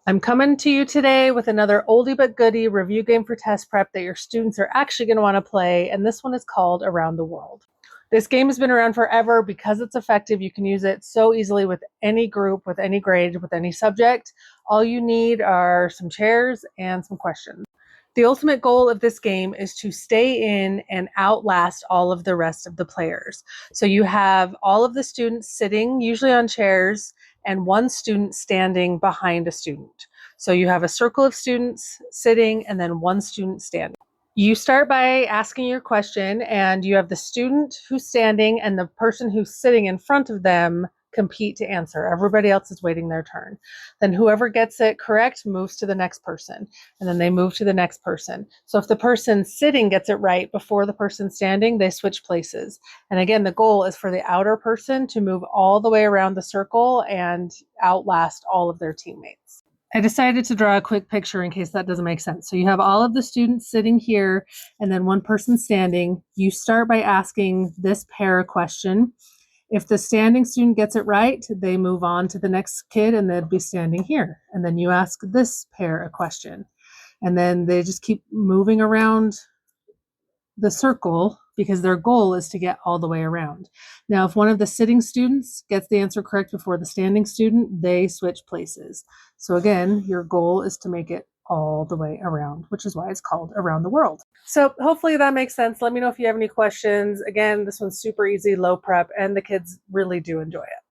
I'm coming to you today with another oldie but goodie review game for test prep that your students are actually going to want to play, and this one is called Around the World. This game has been around forever because it's effective. You can use it so easily with any group, with any grade, with any subject. All you need are some chairs and some questions. The ultimate goal of this game is to stay in and outlast all of the rest of the players. So you have all of the students sitting, usually on chairs, and one student standing behind a student. So you have a circle of students sitting and then one student standing. You start by asking your question, and you have the student who's standing and the person who's sitting in front of them compete to answer. Everybody else is waiting their turn. Then whoever gets it correct moves to the next person, and then they move to the next person. So if the person sitting gets it right before the person standing, they switch places. And again, the goal is for the outer person to move all the way around the circle and outlast all of their teammates. I decided to draw a quick picture in case that doesn't make sense. So you have all of the students sitting here and then one person standing. You start by asking this pair a question. If the standing student gets it right, they move on to the next kid and they'd be standing here. And then you ask this pair a question. And then they just keep moving around the circle because their goal is to get all the way around. Now, if one of the sitting students gets the answer correct before the standing student, they switch places. So again, your goal is to make it all the way around, which is why it's called Around the World. So hopefully that makes sense. Let me know if you have any questions. Again, this one's super easy, low prep, and the kids really do enjoy it.